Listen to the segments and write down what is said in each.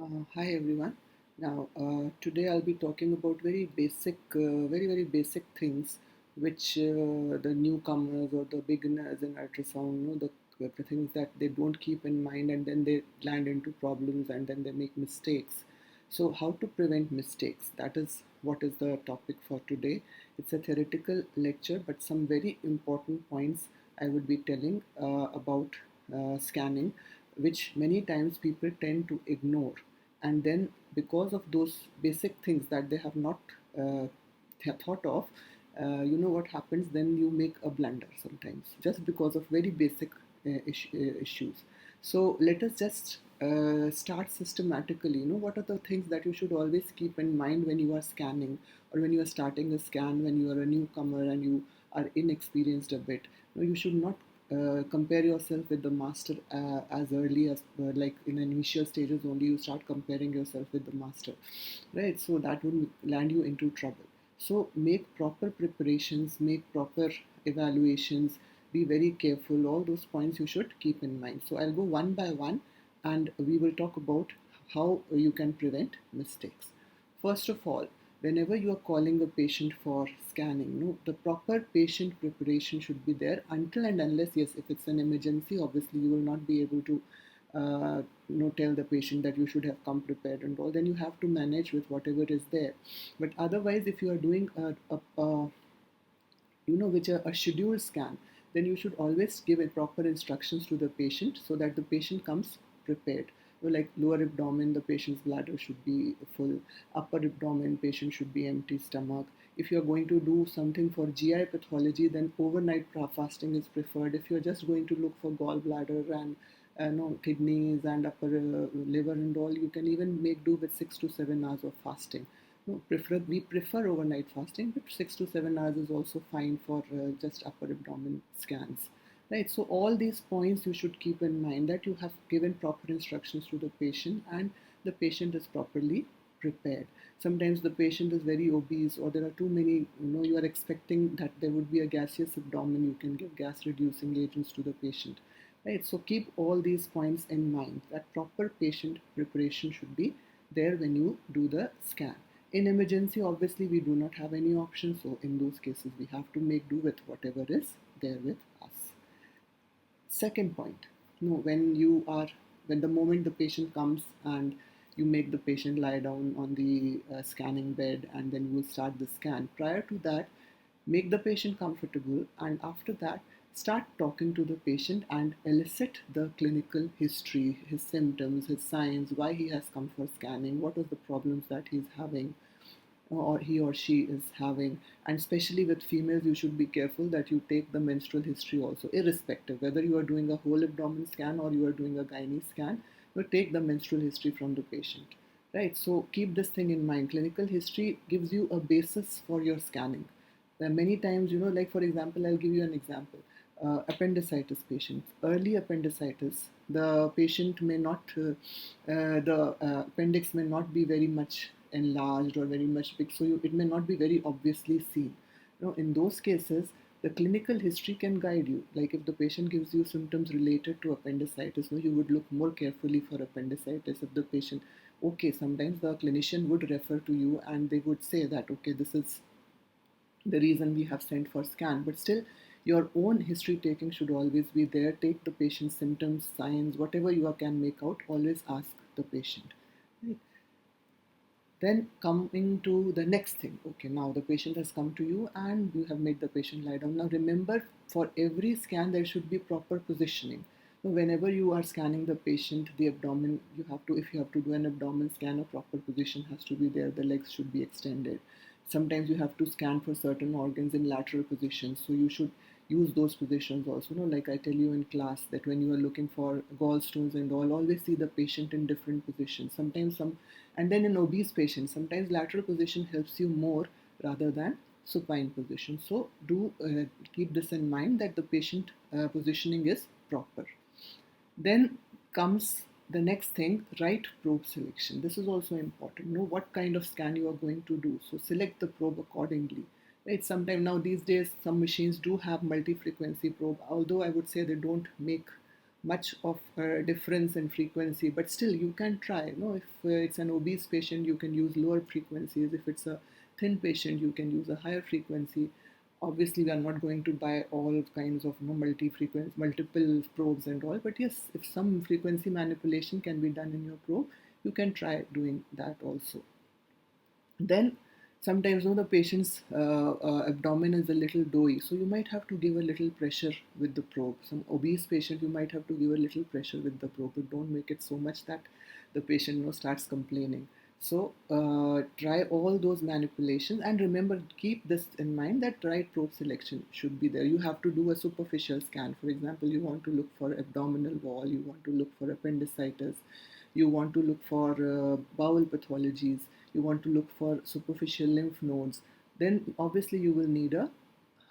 Hi everyone. Today I'll be talking about very basic things which the newcomers or the beginners in ultrasound know the things that they don't keep in mind, and then they land into problems and then they make mistakes. So how to prevent mistakes? That is what is the topic for today. It's a theoretical lecture, but some very important points I would be telling about scanning, which many times people tend to ignore, and then because of those basic things that they have not uh, thought of, what happens, then you make a blunder sometimes just because of very basic issues. So let us just start systematically. What are the things that you should always keep in mind when you are scanning, or when you are starting a scan, when you are a newcomer and you are inexperienced a bit. You should not compare yourself with the master as early as, like in initial stages only you start comparing yourself with the master, right? So that would land you into trouble. So make proper preparations, make proper evaluations, be very careful. All those points you should keep in mind. So I'll go one by one, and we will talk about how you can prevent mistakes. First of all, whenever you are calling a patient for scanning, no, the proper patient preparation should be there. Until and unless, yes, if it's an emergency, obviously you will not be able to tell the patient that you should have come prepared and all. Then you have to manage with whatever is there. But otherwise, if you are doing a scheduled scan, then you should always give a proper instructions to the patient so that the patient comes prepared. Like lower abdomen, the patient's bladder should be full. Upper abdomen, patient should be empty stomach. If you're going to do something for GI pathology, then overnight fasting is preferred. If you're just going to look for gallbladder and no, kidneys and upper liver and all, you can even make do with 6 to 7 hours of fasting. No, we prefer overnight fasting, but 6 to 7 hours is also fine for just upper abdomen scans. Right, so all these points you should keep in mind, that you have given proper instructions to the patient and the patient is properly prepared. Sometimes the patient is very obese, or there are too many, you are expecting that there would be a gaseous abdomen, you can give gas reducing agents to the patient. Right, so keep all these points in mind, that proper patient preparation should be there when you do the scan. In emergency, obviously, we do not have any option, so in those cases, we have to make do with whatever is there with us. Second point, when the moment the patient comes and you make the patient lie down on the scanning bed, and then you will start the scan. Prior to that, make the patient comfortable, and after that, start talking to the patient and elicit the clinical history, his symptoms, his signs, why he has come for scanning, what are the problems that he's having or he or she is having. And especially with females, you should be careful that you take the menstrual history also, irrespective whether you are doing a whole abdomen scan or you are doing a gynae scan. You take the menstrual history from the patient, right? So keep this thing in mind. Clinical history gives you a basis for your scanning. There are many times, like for example, I'll give you an example. Appendicitis patients, early appendicitis, the patient may not, the appendix may not be very much enlarged or very much big, so it may not be very obviously seen. In those cases, the clinical history can guide you. Like if the patient gives you symptoms related to appendicitis, you would look more carefully for appendicitis. If the patient, okay, sometimes the clinician would refer to you and they would say that, okay, this is the reason we have sent for scan, but still your own history taking should always be there. Take the patient's symptoms, signs, whatever you can make out, always ask the patient, right? Then coming to the next thing, okay, now the patient has come to you and you have made the patient lie down. Now remember, for every scan there should be proper positioning. So whenever you are scanning the patient, the abdomen, if you have to do an abdomen scan, a proper position has to be there. The legs should be extended. Sometimes you have to scan for certain organs in lateral positions, so you should use those positions also. Like I tell you in class, that when you are looking for gallstones and all, always see the patient in different positions. And then in obese patients, sometimes lateral position helps you more rather than supine position. So do keep this in mind, that the patient positioning is proper. Then comes the next thing, right probe selection. This is also important. Know what kind of scan you are going to do. So select the probe accordingly. Right? Sometimes now these days some machines do have multi-frequency probe, although I would say they don't make much of a difference in frequency, but still you can try. If it's an obese patient, you can use lower frequencies. If it's a thin patient, you can use a higher frequency. Obviously, we are not going to buy all kinds of multi-frequency, multiple probes and all, but yes, if some frequency manipulation can be done in your probe, you can try doing that also. Then sometimes the patient's abdomen is a little doughy, so you might have to give a little pressure with the probe. Some obese patient, you might have to give a little pressure with the probe, but don't make it so much that the patient starts complaining. So try all those manipulations, and remember, keep this in mind, that right probe selection should be there. You have to do a superficial scan. For example, you want to look for abdominal wall, you want to look for appendicitis, you want to look for bowel pathologies, you want to look for superficial lymph nodes, then obviously you will need a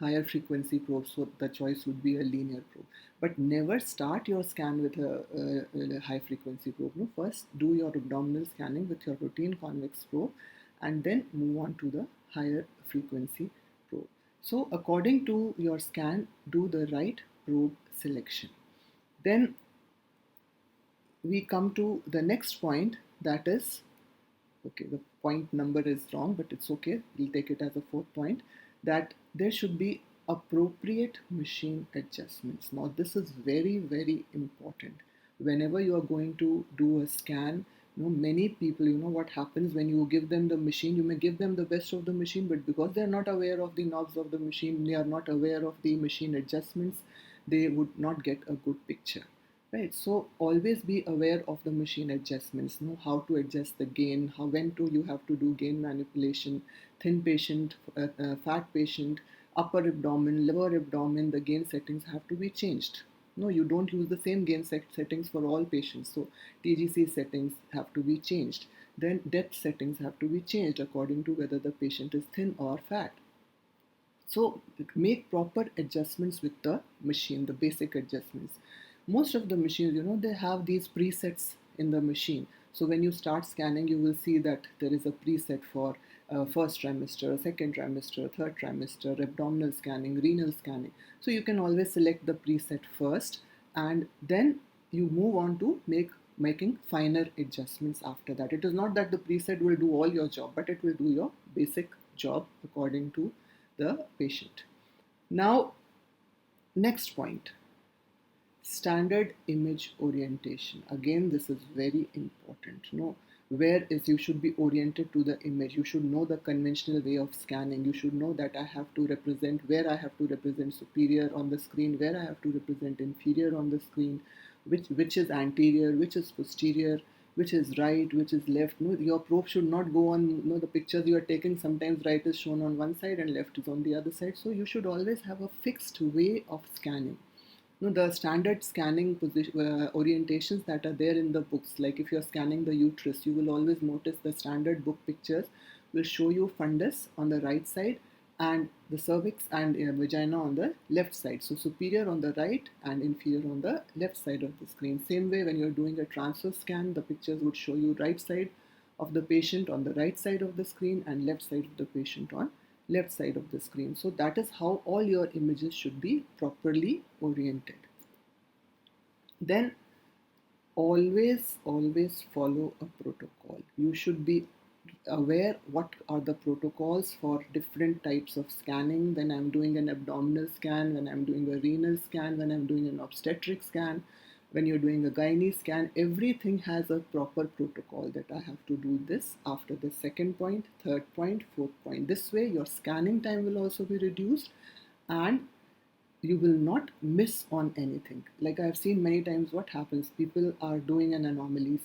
higher frequency probe, so the choice would be a linear probe. But never start your scan with a high frequency probe. No? First, do your abdominal scanning with your routine convex probe, and then move on to the higher frequency probe. So, according to your scan, do the right probe selection. Then we come to the next point, that is, okay, the point number is wrong, but it's okay, we'll take it as a fourth point, that there should be appropriate machine adjustments. Now this is very, very important. Whenever you are going to do a scan, many people, what happens when you give them the machine, you may give them the best of the machine, but because they're not aware of the knobs of the machine, they are not aware of the machine adjustments, they would not get a good picture. Right, so always be aware of the machine adjustments, know how to adjust the gain, when you have to do gain manipulation, thin patient, fat patient, upper abdomen, lower abdomen, the gain settings have to be changed. No, you don't use the same gain settings for all patients, so TGC settings have to be changed. Then depth settings have to be changed according to whether the patient is thin or fat. So make proper adjustments with the machine, the basic adjustments. Most of the machines, they have these presets in the machine. So when you start scanning, you will see that there is a preset for first trimester, second trimester, third trimester, abdominal scanning, renal scanning. So you can always select the preset first, and then you move on to making finer adjustments after that. It is not that the preset will do all your job, but it will do your basic job according to the patient. Now, next point, standard image orientation. Again, this is very important. Where is you should be oriented to the image. You should know the conventional way of scanning. You should know that I have to represent, where I have to represent superior on the screen, where I have to represent inferior on the screen, which is anterior, which is posterior, which is right, which is left. Your probe should not go on, the pictures you are taking, sometimes right is shown on one side and left is on the other side. So you should always have a fixed way of scanning. The standard scanning orientations that are there in the books, like if you're scanning the uterus, you will always notice the standard book pictures will show you fundus on the right side and the cervix and vagina on the left side. So superior on the right and inferior on the left side of the screen. Same way, when you're doing a transverse scan, the pictures would show you right side of the patient on the right side of the screen and left side of the patient on left side of the screen. So that is how all your images should be properly oriented. Then always follow a protocol. You should be aware what are the protocols for different types of scanning. When I'm doing an abdominal scan, when I'm doing a renal scan, when I'm doing an obstetric scan, when you're doing a gynae scan, everything has a proper protocol that I have to do this after the second point, third point, fourth point. This way your scanning time will also be reduced and you will not miss on anything. Like I've seen many times what happens, people are doing an anomaly,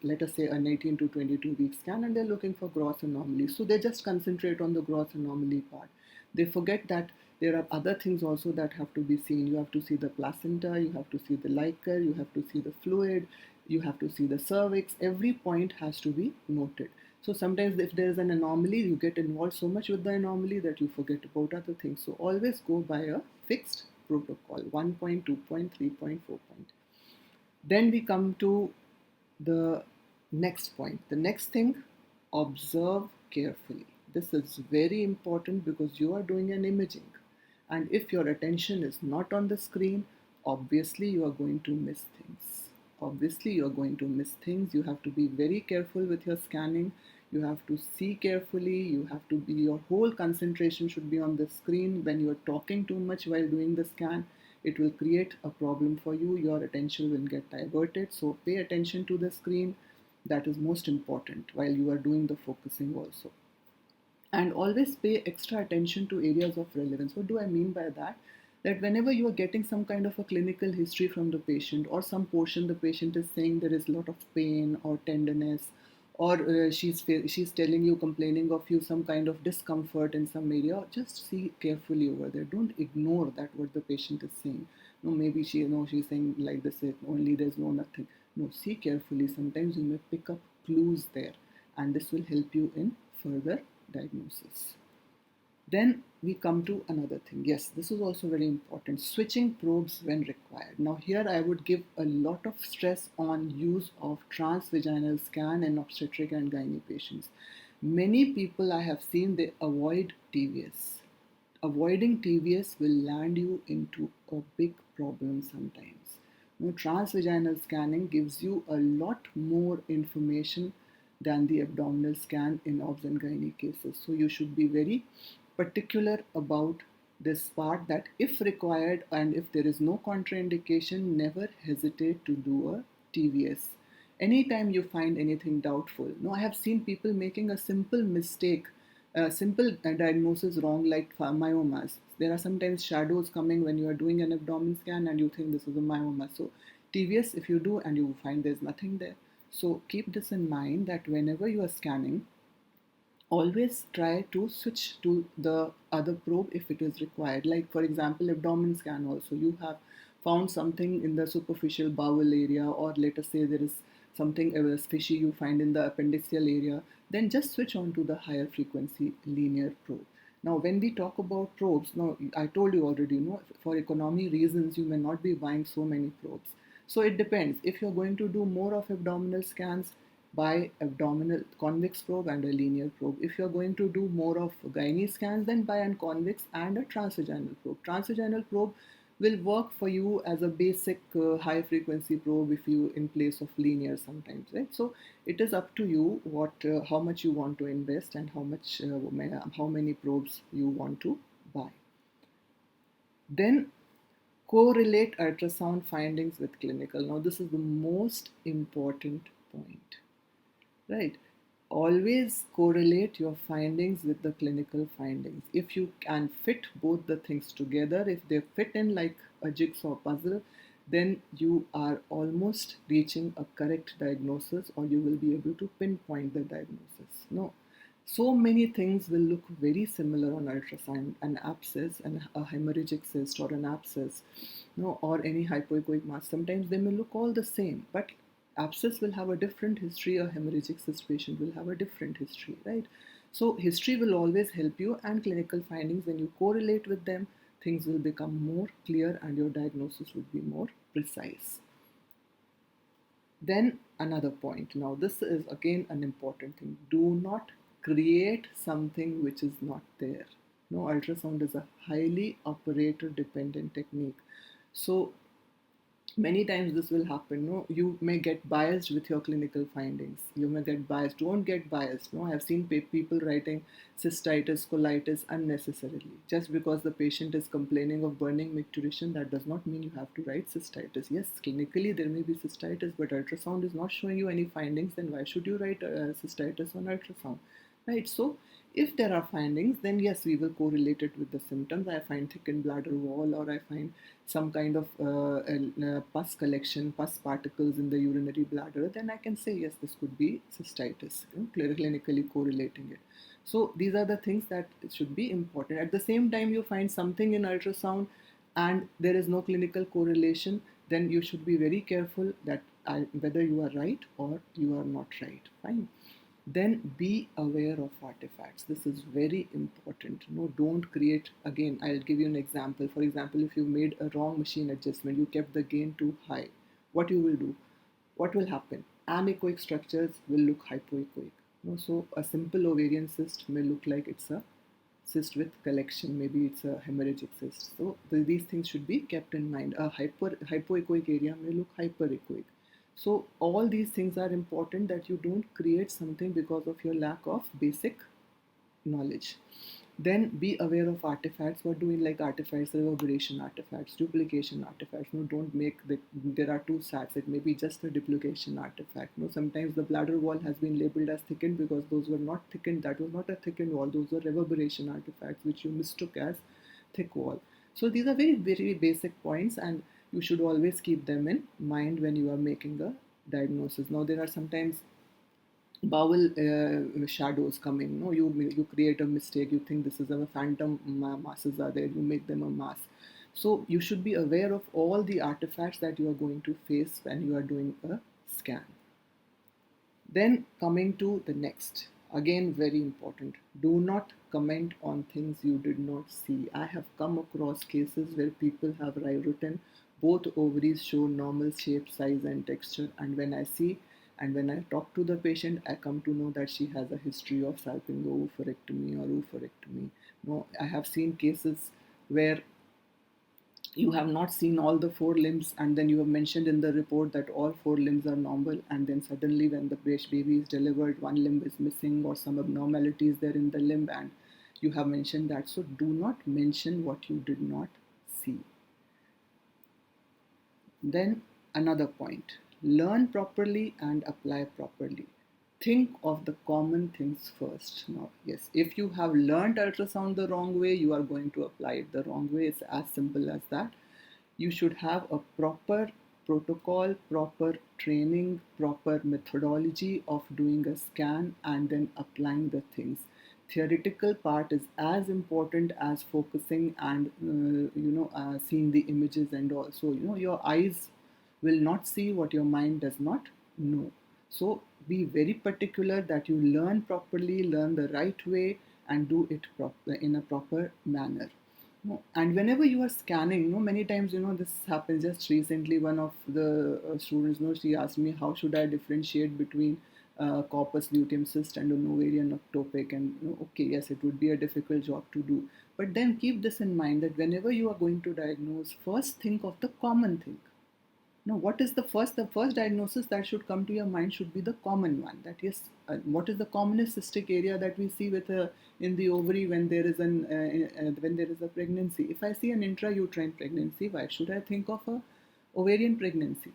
let us say an 18 to 22 week scan, and they're looking for gross anomalies. So they just concentrate on the gross anomaly part. They forget that there are other things also that have to be seen. You have to see the placenta, you have to see the liquor, you have to see the fluid, you have to see the cervix. Every point has to be noted. So sometimes if there is an anomaly, you get involved so much with the anomaly that you forget about other things. So always go by a fixed protocol, 1 point, 2 point, 3 point, 4 point. Then we come to the next point. The next thing, observe carefully. This is very important because you are doing an imaging. And if your attention is not on the screen, obviously you are going to miss things. Obviously you are going to miss things. You have to be very careful with your scanning. You have to see carefully. You have to be, your whole concentration should be on the screen. When you are talking too much while doing the scan, it will create a problem for you. Your attention will get diverted. So pay attention to the screen. That is most important while you are doing the focusing also. And always pay extra attention to areas of relevance. What do I mean by that? That whenever you are getting some kind of a clinical history from the patient, or some portion the patient is saying there is a lot of pain or tenderness, or she's telling you, complaining of you some kind of discomfort in some area, just see carefully over there. Don't ignore that what the patient is saying. No, maybe she's saying like this, only there's no nothing. No, see carefully. Sometimes you may pick up clues there, and this will help you in further diagnosis. Then we come to another thing. Yes, this is also very important. Switching probes when required. Now here I would give a lot of stress on use of transvaginal scan in obstetric and gynae patients. Many people I have seen, they avoid TVS. Avoiding TVS will land you into a big problem sometimes. Transvaginal scanning gives you a lot more information than the abdominal scan in obs and gynae cases. So you should be very particular about this part, that if required and if there is no contraindication, never hesitate to do a TVS. Anytime you find anything doubtful. No, I have seen people making a simple mistake, a simple diagnosis wrong, like myomas. There are sometimes shadows coming when you are doing an abdomen scan and you think this is a myoma. So TVS if you do and you find there's nothing there. So keep this in mind, that whenever you are scanning, always try to switch to the other probe if it is required. Like for example, abdomen scan also, you have found something in the superficial bowel area, or let us say there is something fishy you find in the appendiceal area, then just switch on to the higher frequency linear probe. Now when we talk about probes, now I told you already, for economy reasons you may not be buying so many probes. So it depends. If you're going to do more of abdominal scans, buy abdominal convex probe and a linear probe. If you're going to do more of gynae scans, then buy a convex and a transvaginal probe. Transvaginal probe will work for you as a basic high frequency probe if you in place of linear sometimes, right? So it is up to you what how much you want to invest and how many probes you want to buy. Then correlate ultrasound findings with clinical. Now this is the most important point. Right. Always correlate your findings with the clinical findings. If you can fit both the things together, if they fit in like a jigsaw puzzle, then you are almost reaching a correct diagnosis, or you will be able to pinpoint the diagnosis. No. So many things will look very similar on ultrasound: an abscess and a hemorrhagic cyst, or an abscess, or any hypoechoic mass. Sometimes they may look all the same, but abscess will have a different history, a hemorrhagic cyst patient will have a different history, right? So history will always help you, and clinical findings, when you correlate with them, things will become more clear and your diagnosis would be more precise. Then another point. Now this is again an important thing. Do not create something which is not there. No, ultrasound is a highly operator dependent technique. So many times this will happen. No, you may get biased with your clinical findings. You may get biased. Don't get biased. No, I have seen people writing cystitis, colitis unnecessarily. Just because the patient is complaining of burning micturition, that does not mean you have to write cystitis. Yes, clinically there may be cystitis, but ultrasound is not showing you any findings. Then why should you write cystitis on ultrasound? Right. So if there are findings, then yes, we will correlate it with the symptoms. I find thickened bladder wall, or I find some kind of pus collection, pus particles in the urinary bladder, then I can say yes, this could be cystitis, clinically correlating it. So these are the things that should be important. At the same time, you find something in ultrasound and there is no clinical correlation, then you should be very careful that whether you are right or you are not right. Fine. Then be aware of artifacts. This is very important. No, don't create. Again, I'll give you an example. For example, if you made a wrong machine adjustment, you kept the gain too high, what you will do? What will happen? Anechoic structures will look hypoechoic. No, so a simple ovarian cyst may look like it's a cyst with collection, maybe it's a hemorrhagic cyst. So these things should be kept in mind. A hypoechoic area may look hyperechoic. So all these things are important, that you don't create something because of your lack of basic knowledge. Then be aware of artifacts. What do we like artifacts? Reverberation artifacts, duplication artifacts. No, don't make there are two sets. It may be just a duplication artifact. No, sometimes the bladder wall has been labeled as thickened because those were not thickened. That was not a thickened wall. Those were reverberation artifacts which you mistook as thick wall. So these are very, very basic points, and you should always keep them in mind when you are making a diagnosis. Now there are sometimes bowel shadows come in. No, you create a mistake. You think this is a phantom masses are there. You make them a mass. So you should be aware of all the artifacts that you are going to face when you are doing a scan. Then coming to the next, again very important, do not comment on things you did not see. I have come across cases where people have written both ovaries show normal shape, size and texture, and when I see and when I talk to the patient, I come to know that she has a history of salpingo-oophorectomy or oophorectomy. No, I have seen cases where you have not seen all the four limbs, and then you have mentioned in the report that all four limbs are normal, and then suddenly when the baby is delivered, one limb is missing or some abnormality is there in the limb, and you have mentioned that. So do not mention what you did not see. Then another point, learn properly and apply properly. Think of the common things first. Now, yes, if you have learned ultrasound the wrong way, you are going to apply it the wrong way. It's as simple as that. You should have a proper protocol, proper training, proper methodology of doing a scan and then applying the things. Theoretical part is as important as focusing and seeing the images and all. So your eyes will not see what your mind does not know. So be very particular that you learn properly, learn the right way, and do it in a proper manner. No, and whenever you are scanning, many times, this happens. Just recently, one of the students, she asked me, how should I differentiate between corpus luteum cyst and an ovarian ectopic? And okay, yes, it would be a difficult job to do. But then keep this in mind, that whenever you are going to diagnose, first think of the common thing. Now, what is the first diagnosis that should come to your mind should be the common one. That yes, what is the commonest cystic area that we see in the ovary when there is a pregnancy? If I see an intrauterine pregnancy, why should I think of a ovarian pregnancy?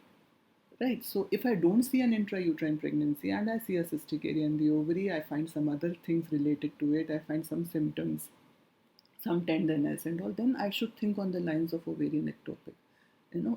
Right. So if I don't see an intrauterine pregnancy and I see a cystic area in the ovary, I find some other things related to it. I find some symptoms, some tenderness and all, then I should think on the lines of ovarian ectopic.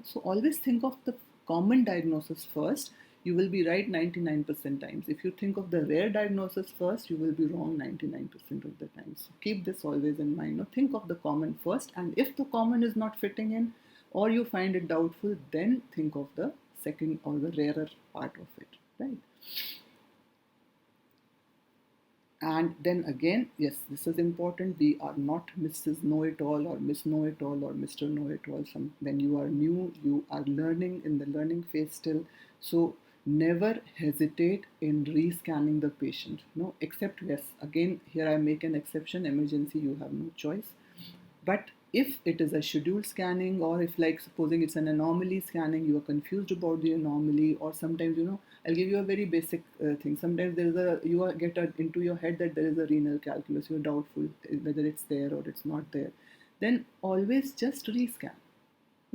So always think of the common diagnosis first. You will be right 99% times. If you think of the rare diagnosis first, you will be wrong 99% of the times. So keep this always in mind. Think of the common first, and if the common is not fitting in or you find it doubtful, then think of the second or the rarer part of it, right? And then again, yes, this is important. We are not Mrs. Know-it-all or Miss Know-it-all or Mr. Know-it-all. When you are new, you are learning in the learning phase still. So never hesitate in rescanning the patient. No, except yes, again, here I make an exception. Emergency, you have no choice. But if it is a scheduled scanning, or if like supposing it's an anomaly scanning, you are confused about the anomaly, or sometimes I'll give you a very basic thing. Sometimes get into your head that there is a renal calculus. You're doubtful whether it's there or it's not there. Then always just rescan.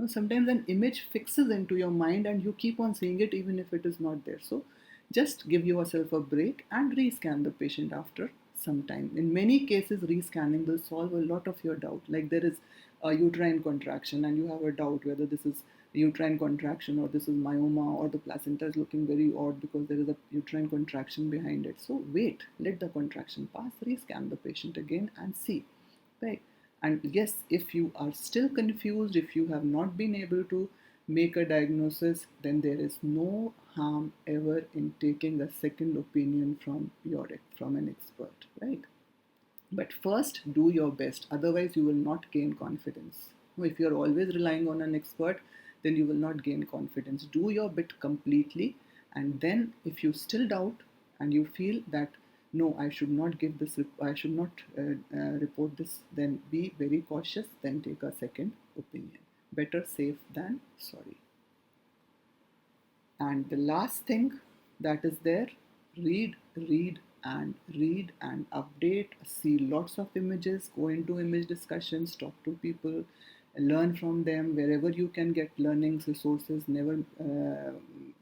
Sometimes an image fixes into your mind and you keep on seeing it even if it is not there. So just give yourself a break and rescan the patient after some time. In many cases, rescanning will solve a lot of your doubt. Like there is a uterine contraction and you have a doubt whether this is uterine contraction or this is myoma, or the placenta is looking very odd because there is a uterine contraction behind it. So wait, let the contraction pass, rescan the patient again and see, right? And yes, if you are still confused, if you have not been able to make a diagnosis, then there is no harm ever in taking a second opinion from an expert, right? But first, do your best. Otherwise, you will not gain confidence. If you are always relying on an expert, then you will not gain confidence. Do your bit completely, and then if you still doubt and you feel that no, I should not give this, I should not report this, then be very cautious, then take a second opinion. Better safe than sorry. And the last thing that is there, read and update. See lots of images, go into image discussions, talk to people, learn from them wherever you can get learning resources. Never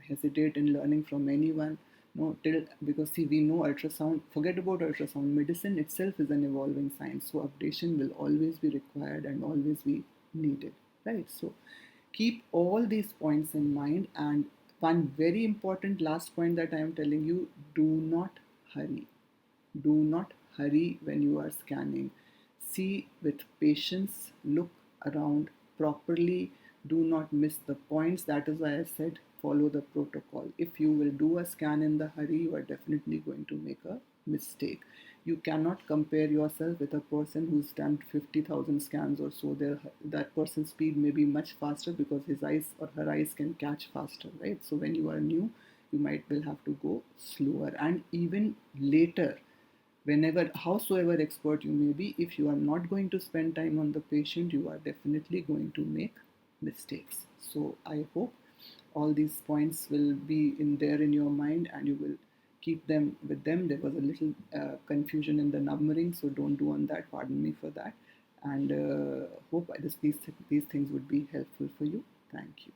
hesitate in learning from anyone. No, till because see, we know ultrasound. Forget about ultrasound. Medicine itself is an evolving science, so updation will always be required and always be needed, right? So keep all these points in mind. And one very important last point that I am telling you, do not hurry. Do not hurry when you are scanning. See with patience, look around properly, do not miss the points. That is why I said follow the protocol. If you will do a scan in the hurry, you are definitely going to make a mistake. You cannot compare yourself with a person who's done 50,000 scans or so. That person's speed may be much faster because his eyes or her eyes can catch faster, right? So when you are new, you might will have to go slower. And even later, whenever, howsoever expert you may be, if you are not going to spend time on the patient, you are definitely going to make mistakes. So I hope all these points will be in there in your mind and you will keep them with them. There was a little confusion in the numbering, so don't do on that, pardon me for that. And hope these things would be helpful for you. Thank you.